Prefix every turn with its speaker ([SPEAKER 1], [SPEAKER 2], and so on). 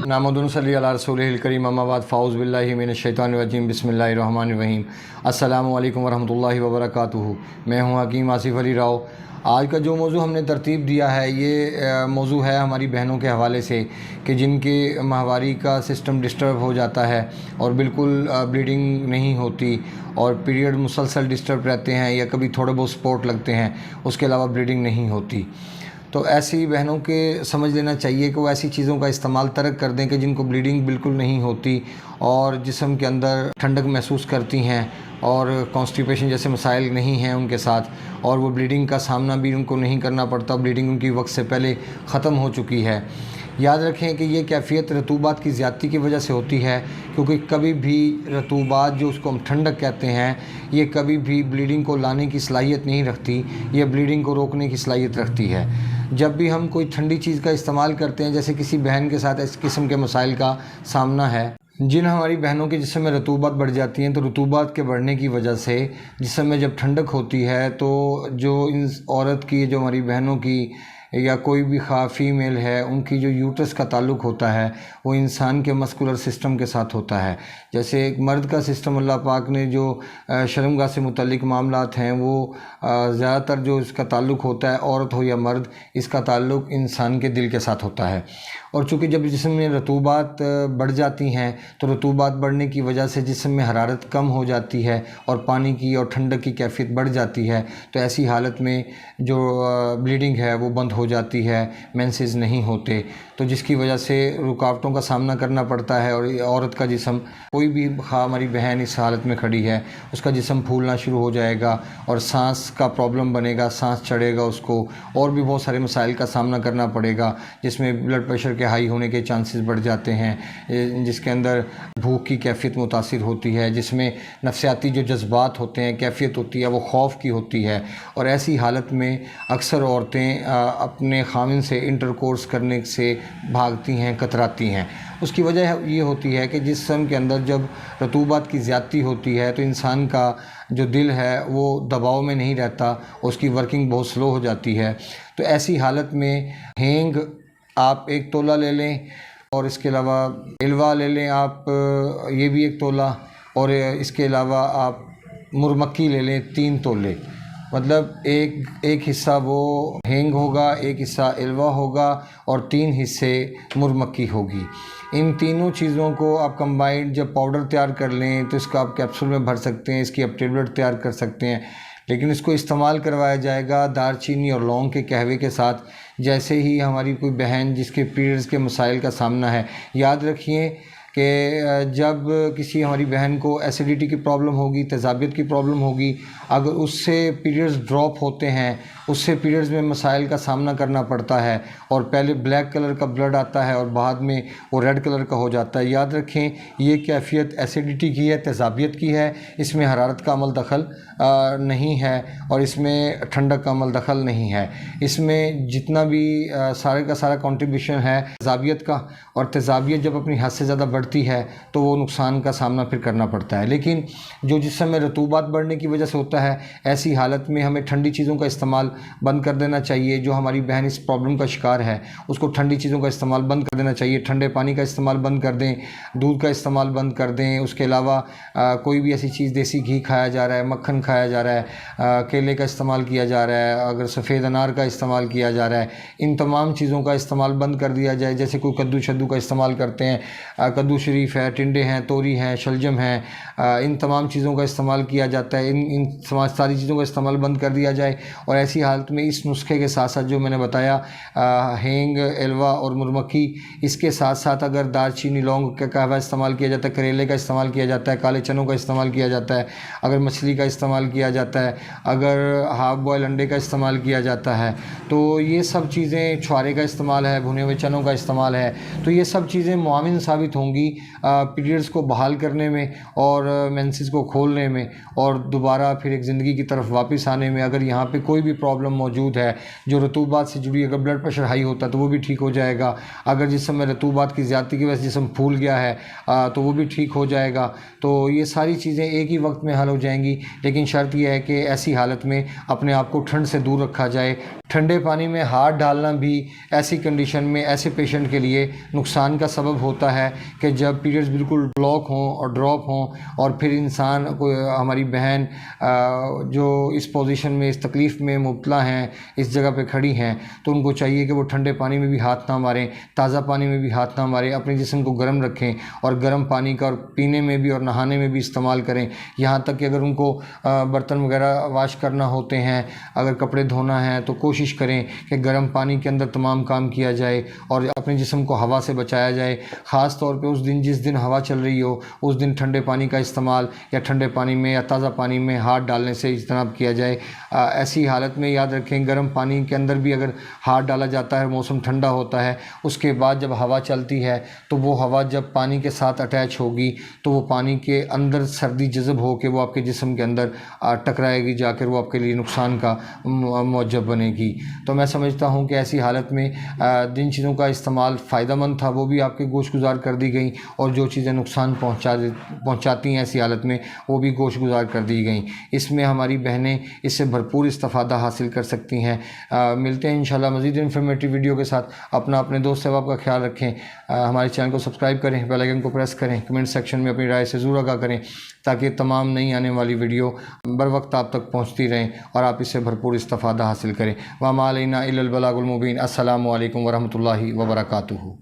[SPEAKER 1] नामुदुन सल्ली अला रसूलिल करीम अम्मा बाद फ़ाउज़ बिल्लाहि मिनश शैतानिर रजीम बिस्मिल्लाहिर रहमानिर रहीम। अस्सलामु अलैकुम वरहमतुल्लाहि वबरकातुहू। मैं हूँ हकीम आसिफ़ अली राव। आज का जो मौजू हमने तरतीब दिया है ये मौजू है हमारी बहनों के हवाले से कि जिनके माहवारी का सिस्टम डिस्टर्ब हो जाता है और बिल्कुल ब्लीडिंग नहीं होती और पीरियड मुसलसल डिस्टर्ब रहते हैं या कभी थोड़े बहुत स्पॉट लगते हैं, उसके अलावा ब्लीडिंग नहीं होती। तो ऐसी बहनों के समझ लेना चाहिए कि वो ऐसी चीज़ों का इस्तेमाल तर्क कर दें कि जिनको ब्लीडिंग बिल्कुल नहीं होती और जिस्म के अंदर ठंडक महसूस करती हैं और कॉन्स्टिपेशन जैसे मसाइल नहीं हैं उनके साथ और वो ब्लीडिंग का सामना भी उनको नहीं करना पड़ता, ब्लीडिंग उनकी वक्त से पहले ख़त्म हो चुकी है। याद रखें कि ये कैफ़ियत रतूबात की ज़्यादती की वजह से होती है, क्योंकि कभी भी रतूबात जो उसको हम ठंडक कहते हैं ये कभी भी ब्लीडिंग को लाने की सलाहियत नहीं रखती, ये ब्लीडिंग को रोकने की सलाहियत रखती है। जब भी हम कोई ठंडी चीज़ का इस्तेमाल करते हैं, जैसे किसी बहन के साथ इस किस्म के मसाइल का सामना है, जिन हमारी बहनों के जिस्म में रतूबात बढ़ जाती हैं, तो रतूबात के बढ़ने की वजह से जिस्म में जब ठंडक होती है तो जो इन औरत की, जो हमारी बहनों की या कोई भी फीमेल है, उनकी जो यूट्रस का ताल्लुक़ होता है वो इंसान के मस्कुलर सिस्टम के साथ होता है। जैसे एक मर्द का सिस्टम अल्लाह पाक ने जो शर्मगाह से मुतल्लिक़ मामलात हैं वो ज़्यादातर जो इसका ताल्लुक़ होता है, औरत हो या मर्द, इसका ताल्लुक़ इंसान के दिल के साथ होता है। और चूँकि जब जिस्म में रतूबात बढ़ जाती हैं तो रतूबात बढ़ने की वजह से जिस्म में हरारत कम हो जाती है और पानी की और ठंडक की कैफियत बढ़ जाती है, तो ऐसी हालत में जो ब्लीडिंग है वो बंद हो जाती है, मेंसेस नहीं होते, तो जिसकी वजह से रुकावटों का सामना करना पड़ता है। और औरत का जिस्म, कोई भी हमारी बहन इस हालत में खड़ी है, उसका जिस्म फूलना शुरू हो जाएगा और सांस का प्रॉब्लम बनेगा, सांस चढ़ेगा उसको, और भी बहुत सारे मसाइल का सामना करना पड़ेगा, जिसमें ब्लड प्रेशर के हाई होने के चांसेस बढ़ जाते हैं, जिसके अंदर भूख की कैफियत मुतासिर होती है, जिसमें नफ्सियाती जो जज्बात होते हैं, कैफियत होती है वो खौफ की होती है। और ऐसी हालत में अक्सर औरतें अपने खामिन से इंटरकोर्स करने से भागती हैं, कतराती हैं। उसकी वजह ये होती है कि जिस्म के अंदर जब रतूबात की ज़्यादती होती है तो इंसान का जो दिल है वो दबाव में नहीं रहता, उसकी वर्किंग बहुत स्लो हो जाती है। तो ऐसी हालत में हींग आप 1 तोला ले लें और इसके अलावा इल्वा ले लें आप, ये भी 1 तोला, और इसके अलावा आप मुरमक्की ले लें 3 तोले। मतलब एक हिस्सा वो हींग होगा, एक हिस्सा इल्वा होगा और 3 हिस्से मुरमक्की होगी। इन तीनों चीज़ों को आप कंबाइंड जब पाउडर तैयार कर लें तो इसका आप कैप्सूल में भर सकते हैं, इसकी आप टेबलेट तैयार कर सकते हैं। लेकिन इसको इस्तेमाल करवाया जाएगा दारचीनी और लौंग के कहवे के साथ। जैसे ही हमारी कोई बहन जिसके पीरियड्स के मसाइल का सामना है, याद रखिए कि जब किसी हमारी बहन को एसिडिटी की प्रॉब्लम होगी, तेज़ाबियत की प्रॉब्लम होगी, अगर उससे पीरियड्स ड्रॉप होते हैं, उससे पीरियड्स में मसाइल का सामना करना पड़ता है और पहले ब्लैक कलर का ब्लड आता है और बाद में वो रेड कलर का हो जाता है। याद रखें ये कैफियत एसिडिटी की है, तेज़ाबियत की है, इसमें हरारत का अमल दखल नहीं है और इसमें ठंडक का अमल दखल नहीं है। इसमें जितना भी सारे का सारा कंट्रीब्यूशन है तेज़ाबियत का, और तेज़ाबियत जब अपनी हद से ज़्यादा बढ़ती है तो वो नुकसान का सामना फिर करना पड़ता है। लेकिन जो जिस्म में रतूबात बढ़ने की वजह से होता है, ऐसी हालत में हमें ठंडी चीज़ों का इस्तेमाल बंद कर देना चाहिए। जो हमारी बहन इस प्रॉब्लम का शिकार है उसको ठंडी चीज़ों का इस्तेमाल बंद कर देना चाहिए। ठंडे पानी का इस्तेमाल बंद कर दें, दूध का इस्तेमाल बंद कर दें। उसके अलावा कोई भी ऐसी चीज़, देसी घी खाया जा रहा है, मक्खन खाया जा रहा है, केले का इस्तेमाल किया जा रहा है, अगर सफ़ेद अनार का इस्तेमाल किया जा रहा है, इन तमाम चीज़ों का इस्तेमाल बंद कर दिया जाए। जैसे कोई कद्दू शद्दू का इस्तेमाल करते हैं, कद्दू शरीफ है, टिंडे हैं, तोरी हैं, शलजम है, इन तमाम चीज़ों का इस्तेमाल किया जाता है। इन सारी चीज़ों का इस्तेमाल बंद कर दिया जाए। और ऐसी हालत में इस नुस्खे के साथ साथ जो मैंने बताया, हींग, एलवा और मुरमक्खी, इसके साथ साथ अगर दालचीनी, लौंग का कहवा इस्तेमाल किया जाता है, करेले का इस्तेमाल किया जाता है, काले चनों का इस्तेमाल किया जाता है, अगर मछली का इस्तेमाल किया जाता है, अगर हाफ बॉयल अंडे का इस्तेमाल किया जाता है, तो ये सब चीज़ें, छुआरे का इस्तेमाल है, भुने हुए चनों का इस्तेमाल है, तो ये सब चीज़ें मुआविन साबित होंगी पीरियड्स को बहाल करने में और मेंसेस को खोलने में और दोबारा फिर फिर एक ज़िंदगी की तरफ वापस आने में अगर यहाँ पे कोई भी प्रॉब्लम मौजूद है जो रतूबात से जुड़ी, अगर ब्लड प्रेशर हाई होता है तो वो भी ठीक हो जाएगा। अगर जिस्म में रतूबात की ज़्यादती की वजह से जिस्म फूल गया है तो वो भी ठीक हो जाएगा। तो ये सारी चीज़ें एक ही वक्त में हल हो जाएंगी, लेकिन शर्त यह है कि ऐसी हालत में अपने आप को ठंड से दूर रखा जाए। ठंडे पानी में हाथ डालना भी ऐसी कंडीशन में ऐसे पेशेंट के लिए नुकसान का सबब होता है कि जब पीरियड्स बिल्कुल ब्लॉक हों और ड्रॉप हों और फिर इंसान को, हमारी बहन जो इस पोजीशन में, इस तकलीफ़ में मुब्तला हैं, इस जगह पे खड़ी हैं, तो उनको चाहिए कि वो ठंडे पानी में भी हाथ ना मारें, ताज़ा पानी में भी हाथ ना मारें, अपने जिस्म को गर्म रखें और गर्म पानी का और पीने में भी और नहाने में भी इस्तेमाल करें। यहाँ तक कि अगर उनको बर्तन वगैरह वाश करना होते हैं, अगर कपड़े धोना है, तो कोशिश करें कि गर्म पानी के अंदर तमाम काम किया जाए और अपने जिस्म को हवा से बचाया जाए। ख़ास तौर पे उस दिन जिस दिन हवा चल रही हो उस दिन ठंडे पानी का इस्तेमाल या ठंडे पानी में या ताज़ा पानी में हाथ डालने से इज्तनाब किया जाए। ऐसी हालत में याद रखें, गर्म पानी के अंदर भी अगर हाथ डाला जाता है, मौसम ठंडा होता है, उसके बाद जब हवा चलती है तो वो हवा जब पानी के साथ अटैच होगी तो वो पानी के अंदर सर्दी जज़ब हो के वो आपके जिस्म के अंदर टकराएगी, जाकर वो आपके लिए नुकसान का मौजब बनेगी। तो मैं समझता हूँ कि ऐसी हालत में जिन चीज़ों का इस्तेमाल फ़ायदेमंद था वो भी आपके गोशगुजार कर दी गई, और जो चीज़ें नुकसान पहुँचाती हैं ऐसी हालत में वो भी गोशगुजार कर दी गई। इसमें हमारी बहनें इससे भरपूर इस्तिफ़ादा हासिल कर सकती हैं। मिलते हैं इंशाल्लाह मज़ीद इन्फॉर्मेटिव वीडियो के साथ। अपने दोस्त अहबाब का ख्याल रखें, हमारे चैनल को सब्सक्राइब करें, बेल आइकन को प्रेस करें, कमेंट सेक्शन में अपनी राय से ज़रूर आगाह करें ताकि तमाम नई आने वाली वीडियो बर वक्त आप तक पहुँचती रहें और आप इससे भरपूर इस्तिफ़ादा हासिल करें। व मा अलैना इल्लल बलागुल मुबीन। अस्सलामु अलैकुम व रहमतुल्लाहि व बरकातुहू।